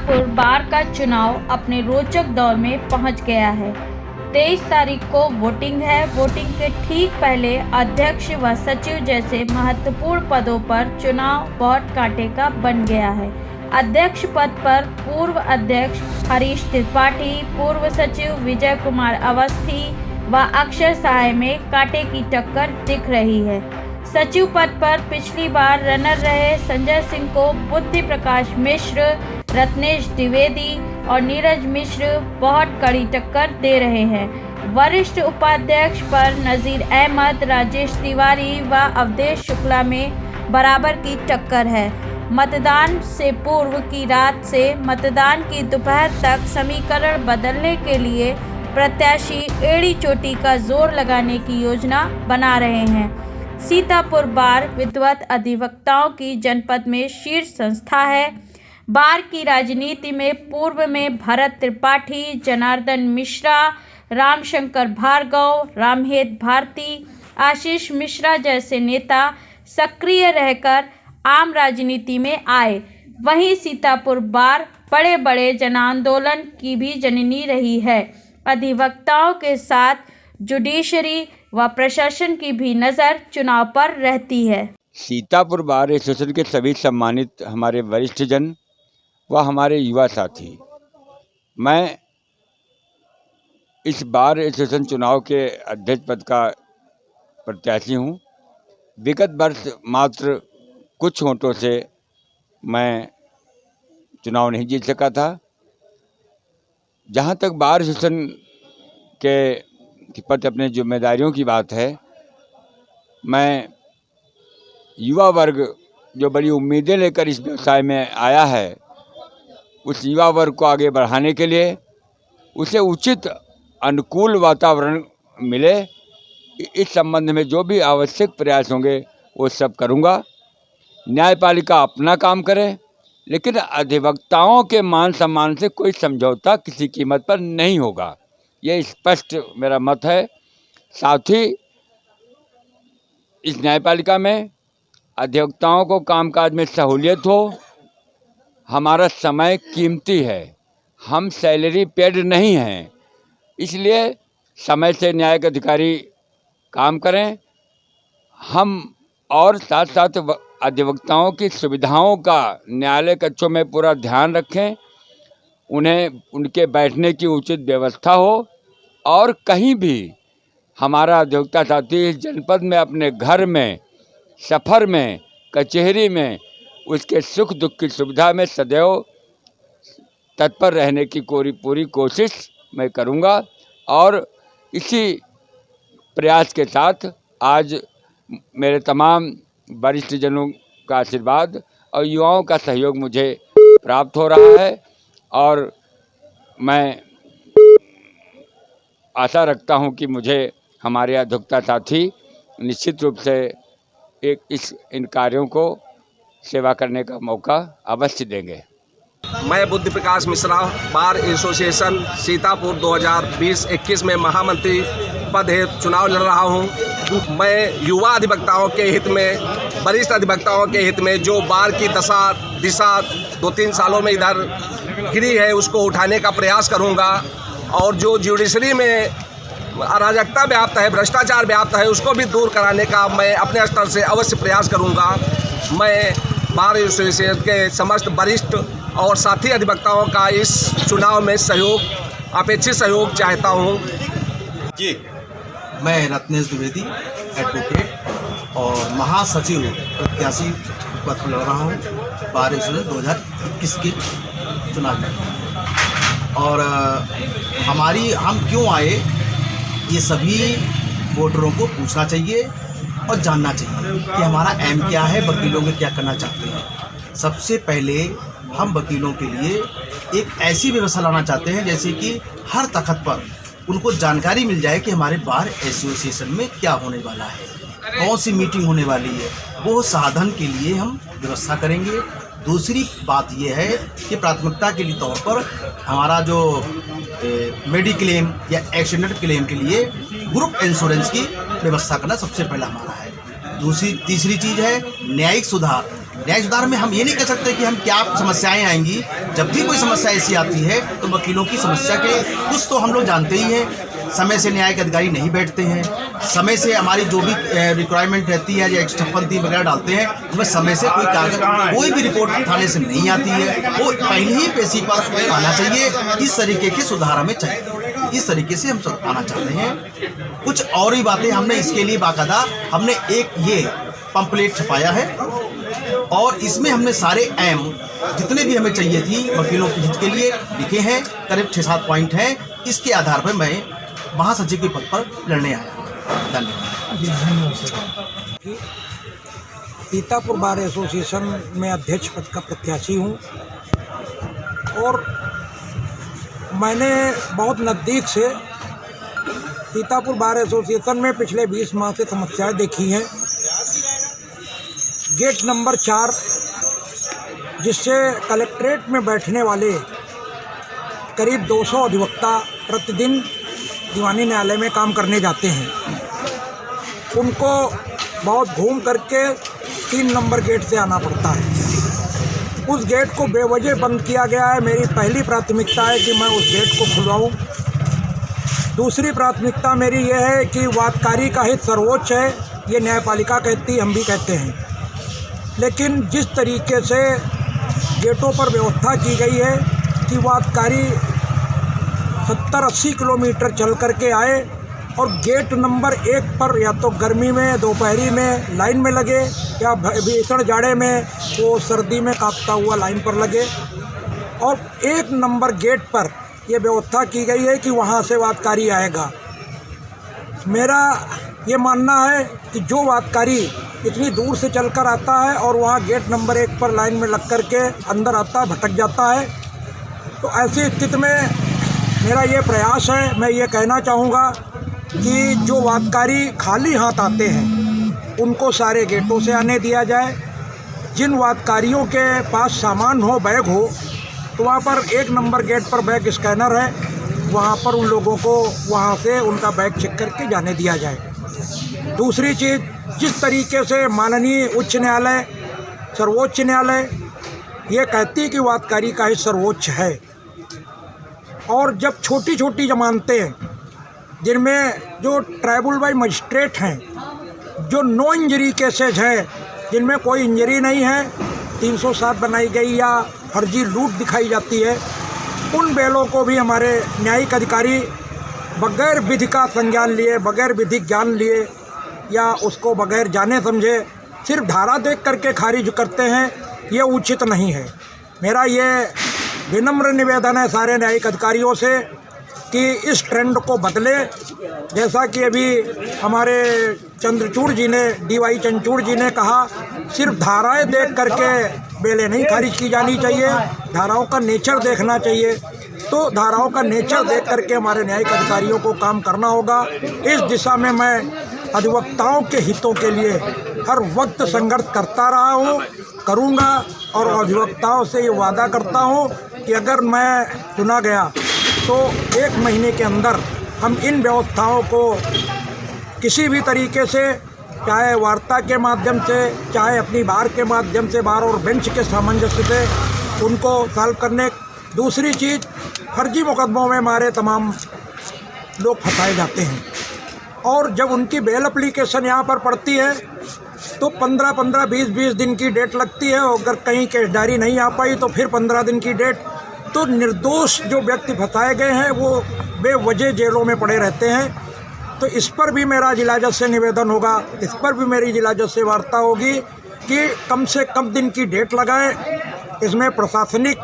सीतापुर बार का चुनाव अपने रोचक दौर में पहुंच गया है। 23 तारीख को वोटिंग है। वोटिंग के ठीक पहले अध्यक्ष व सचिव जैसे महत्वपूर्ण पदों पर चुनाव बहुत कांटे का बन गया है। अध्यक्ष पद पर पूर्व अध्यक्ष हरीश त्रिपाठी, पूर्व सचिव विजय कुमार अवस्थी व अक्षर सहाय में कांटे की टक्कर दिख रही है। सचिव पद पर पिछली बार रनर रहे संजय सिंह को बुद्धि प्रकाश मिश्र, रत्नेश द्विवेदी और नीरज मिश्र बहुत कड़ी टक्कर दे रहे हैं। वरिष्ठ उपाध्यक्ष पर नज़ीर अहमद, राजेश तिवारी व अवधेश शुक्ला में बराबर की टक्कर है। मतदान से पूर्व की रात से मतदान की दोपहर तक समीकरण बदलने के लिए प्रत्याशी एड़ी चोटी का जोर लगाने की योजना बना रहे हैं। सीतापुर बार विद्वत अधिवक्ताओं की जनपद में शीर्ष संस्था है। बार की राजनीति में पूर्व में भरत त्रिपाठी, जनार्दन मिश्रा, रामशंकर भार्गव, रामहेत भारती, आशीष मिश्रा जैसे नेता सक्रिय रहकर आम राजनीति में आए। वहीं सीतापुर बार बड़े बड़े जनांदोलन की भी जननी रही है। अधिवक्ताओं के साथ जुडिशरी व प्रशासन की भी नज़र चुनाव पर रहती है। सीतापुर बार एसोसिएशन के सभी सम्मानित हमारे वरिष्ठ जन व हमारे युवा साथी, मैं इस बार एसोसिएशन चुनाव के अध्यक्ष पद का प्रत्याशी हूँ। विगत वर्ष मात्र कुछ वोटों से मैं चुनाव नहीं जीत सका था। जहाँ तक बार एसोसिएशन के प्रति अपने जिम्मेदारियों की बात है, मैं युवा वर्ग जो बड़ी उम्मीदें लेकर इस व्यवसाय में आया है, उस युवा वर्ग को आगे बढ़ाने के लिए उसे उचित अनुकूल वातावरण मिले, इस संबंध में जो भी आवश्यक प्रयास होंगे वो सब करूँगा। न्यायपालिका अपना काम करे, लेकिन अधिवक्ताओं के मान सम्मान से कोई समझौता किसी कीमत पर नहीं होगा, ये स्पष्ट मेरा मत है। साथ ही इस न्यायपालिका में अधिवक्ताओं को कामकाज में सहूलियत हो। हमारा समय कीमती है, हम सैलरी पेड नहीं हैं, इसलिए समय से न्यायिक अधिकारी काम करें। हम और साथ साथ अधिवक्ताओं की सुविधाओं का न्यायालय कक्षों में पूरा ध्यान रखें, उन्हें उनके बैठने की उचित व्यवस्था हो, और कहीं भी हमारा अधिवक्ता साथी इस जनपद में अपने घर में, सफ़र में, कचहरी में उसके सुख दुख की सुविधा में सदैव तत्पर रहने की पूरी कोशिश मैं करूंगा। और इसी प्रयास के साथ आज मेरे तमाम वरिष्ठ जनों का आशीर्वाद और युवाओं का सहयोग मुझे प्राप्त हो रहा है, और मैं आशा रखता हूं कि मुझे हमारे अधिवक्ता साथी निश्चित रूप से इन कार्यों को सेवा करने का मौका अवश्य देंगे। मैं बुद्धि प्रकाश मिश्रा बार एसोसिएशन सीतापुर 2020-21 में महामंत्री पद हेतु चुनाव लड़ रहा हूं। मैं युवा अधिवक्ताओं के हित में, वरिष्ठ अधिवक्ताओं के हित में जो बार की दिशा 2-3 सालों में इधर गिरी है, उसको उठाने का प्रयास करूंगा। और जो जुडिशरी में अराजकता व्याप्त है, भ्रष्टाचार व्याप्त है, उसको भी दूर कराने का मैं अपने स्तर से अवश्य प्रयास करूंगा। मैं बार एसोसिएशन के समस्त वरिष्ठ और साथी अधिवक्ताओं का इस चुनाव में सहयोग, अपेक्षित सहयोग चाहता हूं। जी, मैं रत्नेश द्विवेदी एडवोकेट और महासचिव प्रत्याशी पद पर लड़ रहा हूँ बार एसोसिएशन 2021 के चुनाव में। और हम क्यों आए, ये सभी वोटरों को पूछना चाहिए और जानना चाहिए कि हमारा एम क्या है, वकीलों के क्या करना चाहते हैं। सबसे पहले हम वकीलों के लिए एक ऐसी व्यवस्था लाना चाहते हैं जैसे कि हर तखत पर उनको जानकारी मिल जाए कि हमारे बार एसोसिएशन में क्या होने वाला है, कौन सी मीटिंग होने वाली है, वो साधन के लिए हम व्यवस्था करेंगे। दूसरी बात यह है कि प्राथमिकता के लिए तौर पर हमारा जो मेडिक्लेम या एक्सीडेंट क्लेम के लिए ग्रुप इंश्योरेंस की व्यवस्था करना सबसे पहला हमारा है। तीसरी चीज़ है न्यायिक सुधार। न्याय सुधार में हम ये नहीं कह सकते कि हम क्या समस्याएं आएंगी। जब भी कोई समस्या ऐसी आती है तो वकीलों की समस्या के कुछ तो हम लोग जानते ही हैं। समय से न्याय के अधिकारी नहीं बैठते हैं, समय से हमारी जो भी रिक्वायरमेंट रहती है या एक्सटप्पन वगैरह डालते हैं उसमें समय से कोई कागज कोई भी रिपोर्ट थाने से नहीं आती है, वो पहले ही पेशी पर आना चाहिए। इस तरीके की सुधार हमें चाहिए, इस तरीके से हम आना चाहते हैं। कुछ और ही बातें हमने इसके लिए बाकायदा हमने एक ये पंपलेट छपाया है और इसमें हमने सारे एम जितने भी हमें चाहिए थी वकीलों के हित के लिए लिखे हैं। करीब 6-7 पॉइंट हैं। इसके आधार पर मैं महासचिव के पद पर लड़ने आया। धन्यवाद। सीतापुर बार एसोसिएशन में अध्यक्ष पद का प्रत्याशी हूँ और मैंने बहुत नज़दीक से सीतापुर बार एसोसिएशन में पिछले 20 माह से समस्याएं देखी हैं। गेट नंबर 4 जिससे कलेक्ट्रेट में बैठने वाले करीब 200 अधिवक्ता प्रतिदिन दीवानी न्यायालय में काम करने जाते हैं, उनको बहुत घूम करके 3 नंबर गेट से आना पड़ता है। उस गेट को बेवजह बंद किया गया है। मेरी पहली प्राथमिकता है कि मैं उस गेट को खुलवाऊं। दूसरी प्राथमिकता मेरी ये है कि वादकारी का हित सर्वोच्च है, ये न्यायपालिका कहती है, हम भी कहते हैं। लेकिन जिस तरीके से गेटों पर व्यवस्था की गई है कि वादकारी 70-80 किलोमीटर चल करके आए और गेट नंबर 1 पर या तो गर्मी में दोपहरी में लाइन में लगे या भीषण जाड़े में वो सर्दी में कांपता हुआ लाइन पर लगे। और 1 नंबर गेट पर ये व्यवस्था की गई है कि वहाँ से वादकारी आएगा। मेरा ये मानना है कि जो वादकारी इतनी दूर से चलकर आता है और वहाँ गेट नंबर 1 पर लाइन में लग कर के अंदर आता है, भटक जाता है, तो ऐसी स्थिति में मेरा ये प्रयास है, मैं ये कहना चाहूँगा कि जो वादकारी खाली हाथ आते हैं उनको सारे गेटों से आने दिया जाए। जिन वादकारियों के पास सामान हो, बैग हो, तो वहाँ पर 1 नंबर गेट पर बैग स्कैनर है, वहाँ पर उन लोगों को वहाँ से उनका बैग चेक करके जाने दिया जाए। दूसरी चीज़, जिस तरीके से माननीय उच्च न्यायालय, सर्वोच्च न्यायालय ये कहती है कि वादकारी का हित सर्वोच्च है, और जब छोटी छोटी जमानतें जिनमें जो ट्राइबल बाई मजिस्ट्रेट हैं, जो नो इंजरी केसेज हैं, जिनमें कोई इंजरी नहीं है, 307 बनाई गई या फर्जी लूट दिखाई जाती है, उन बेलों को भी हमारे न्यायिक अधिकारी बगैर विधि का संज्ञान लिए, बगैर विधिक ज्ञान लिए या उसको बगैर जाने समझे सिर्फ धारा देख करके खारिज करते हैं। ये उचित नहीं है। मेरा ये विनम्र निवेदन है सारे न्यायिक अधिकारियों से कि इस ट्रेंड को बदले। जैसा कि अभी हमारे चंद्रचूड़ जी ने, DY चंद्रचूड़ जी ने कहा, सिर्फ धाराएं देख करके बेलें नहीं खारिज की जानी चाहिए, धाराओं का नेचर देखना चाहिए। तो धाराओं का नेचर देख करके हमारे न्यायिक अधिकारियों को काम करना होगा। इस दिशा में मैं अधिवक्ताओं के हितों के लिए हर वक्त संघर्ष करता रहा हूँ, करूँगा, और अधिवक्ताओं से ये वादा करता हूँ कि अगर मैं चुना गया तो 1 महीने के अंदर हम इन व्यवस्थाओं को किसी भी तरीके से, चाहे वार्ता के माध्यम से, चाहे अपनी बार के माध्यम से, बार और बेंच के सामंजस्य से उनको सॉल्व करने। दूसरी चीज़, फर्जी मुकदमों में हमारे तमाम लोग फंसाए जाते हैं और जब उनकी बेल एप्लीकेशन यहाँ पर पड़ती है तो 15-15, 20-20 दिन की डेट लगती है। अगर कहीं केस डायरी नहीं आ पाई तो फिर 15 दिन की डेट। तो निर्दोष जो व्यक्ति फंसाए गए हैं वो बेवजह जेलों में पड़े रहते हैं। तो इस पर भी मेरा जिला जज से निवेदन होगा, इस पर भी मेरी जिला जज से वार्ता होगी कि कम से कम दिन की डेट लगाएं। इसमें प्रशासनिक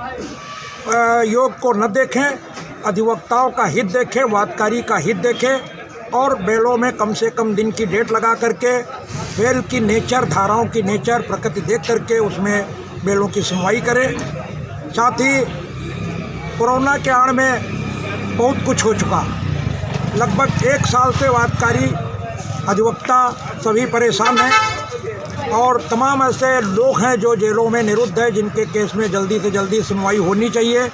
योग को न देखें, अधिवक्ताओं का हित देखें, वादकारी का हित देखें, और बेलों में कम से कम दिन की डेट लगा करके बेल की नेचर, धाराओं की नेचर, प्रकृति देख करके उसमें बेलों की सुनवाई करें। साथ ही कोरोना के आड़ में बहुत कुछ हो चुका, लगभग 1 साल से वादकारी, अधिवक्ता सभी परेशान हैं और तमाम ऐसे लोग हैं जो जेलों में निरुद्ध है, जिनके केस में जल्दी से जल्दी सुनवाई होनी चाहिए,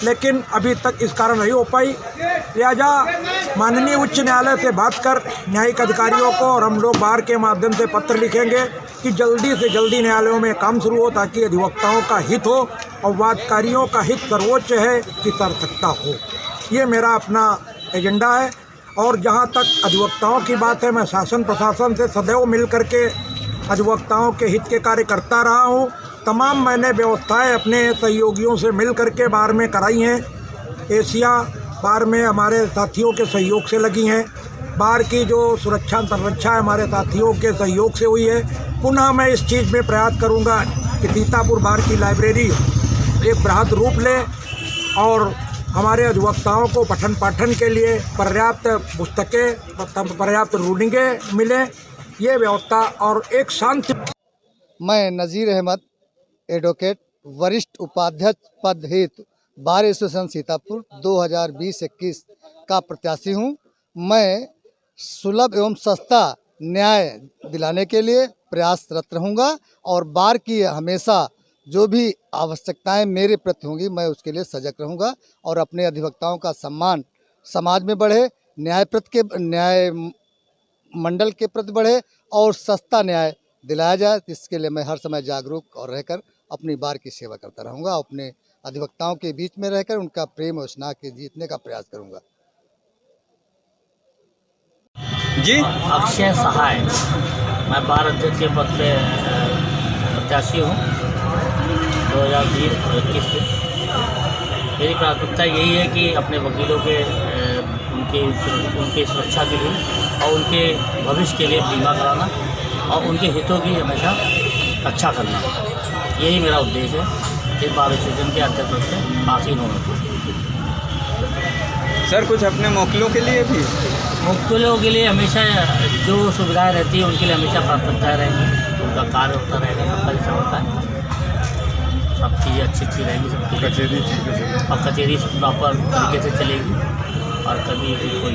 लेकिन अभी तक इस कारण नहीं हो पाई। लिहाजा माननीय उच्च न्यायालय से बात कर न्यायिक अधिकारियों को, और हम लोग बार के माध्यम से पत्र लिखेंगे कि जल्दी से जल्दी न्यायालयों में काम शुरू हो, ताकि अधिवक्ताओं का हित हो और वादकारियों का हित सर्वोच्च है कि सार्थकता हो। ये मेरा अपना एजेंडा है। और जहाँ तक अधिवक्ताओं की बात है, मैं शासन प्रशासन से सदैव मिल करके अधिवक्ताओं के हित के कार्य करता रहा हूँ। तमाम मैंने व्यवस्थाएं अपने सहयोगियों से मिल करके बार में कराई हैं। एशिया बार में हमारे साथियों के सहयोग से लगी हैं। बार की जो सुरक्षा संरक्षा है हमारे साथियों के सहयोग से हुई है। पुनः मैं इस चीज़ में प्रयास करूँगा कि सीतापुर बार की लाइब्रेरी एक बृहद रूप ले और हमारे अधिवक्ताओं को पठन पाठन के लिए पर्याप्त पुस्तकें, पर्याप्त रूलिंगें मिले। ये व्यवस्था और एक शांति। मैं नज़ीर अहमद एडवोकेट वरिष्ठ उपाध्यक्ष पद हेतु बार एसोसिएशन सीतापुर 2020-21 का प्रत्याशी हूँ। मैं सुलभ एवं सस्ता न्याय दिलाने के लिए प्रयासरत रहूँगा और बार की हमेशा जो भी आवश्यकताएं मेरे प्रति होंगी मैं उसके लिए सजग रहूँगा और अपने अधिवक्ताओं का सम्मान समाज में बढ़े, न्याय मंडल के प्रति बढ़े और सस्ता न्याय दिलाया जाए। इसके लिए मैं हर समय जागरूक और रहकर अपनी बार की सेवा करता रहूँगा। अपने अधिवक्ताओं के बीच में रहकर उनका प्रेम और स्नेह के जीतने का प्रयास करूँगा। जी, अक्षय सहाय, मैं बार अध्यक्ष के पद पे प्रत्याशी हूँ 2020-21 से। मेरी प्राथमिकता यही है कि अपने वकीलों के उनके सुरक्षा के लिए और उनके भविष्य के लिए बीमा कराना और उनके हितों की हमेशा रक्षा करना, यही मेरा उद्देश्य है। इस बार एसोसिएशन के अध्यक्ष से आसीन होना। सर कुछ अपने मोहल्लों के लिए भी, मुख्तलों के लिए हमेशा जो सुविधाएं रहती है उनके लिए हमेशा प्राथमिकता रहेंगी। उनका कार्य होता रहेगा, सबका जैसा होता है, सब चीज़ें अच्छी रहेंगी, सबकी कचहरी और कचहरी प्रॉपर तरीके से चलेगी और कभी भी कोई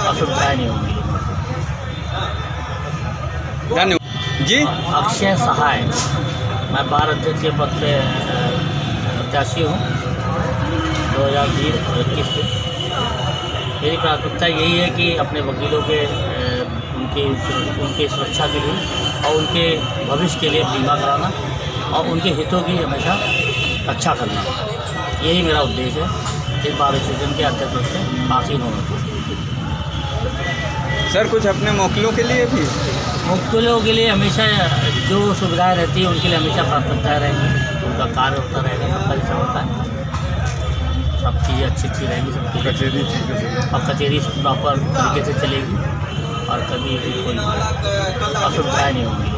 असुविधाएँ नहीं होंगी। धन्यवाद। जी, अक्षय सहाय, मैं बार अध्यक्ष के पद पे प्रत्याशी हूँ 2020-21 से। मेरी प्राथमिकता यही है कि अपने वकीलों के उनके सुरक्षा के लिए और उनके भविष्य के लिए बीमा कराना और उनके हितों की हमेशा रक्षा करना, यही मेरा उद्देश्य है। इस बार एसोसिएशन के अध्यक्ष से आसीन होना। सर कुछ अपने मोहल्लों के लिए भी, मुख्तलों के लिए हमेशा जो सुविधाएं रहती है उनके लिए हमेशा प्राथमिकता रहेंगी। उनका कार्य होता रहेगा, सबका जैसा होता है, सब चीज़ें अच्छी रहेंगी, सबकी कचहरी और कचहरी प्रॉपर तरीके से चलेगी और कभी भी कोई असुविधाएँ नहीं होंगी।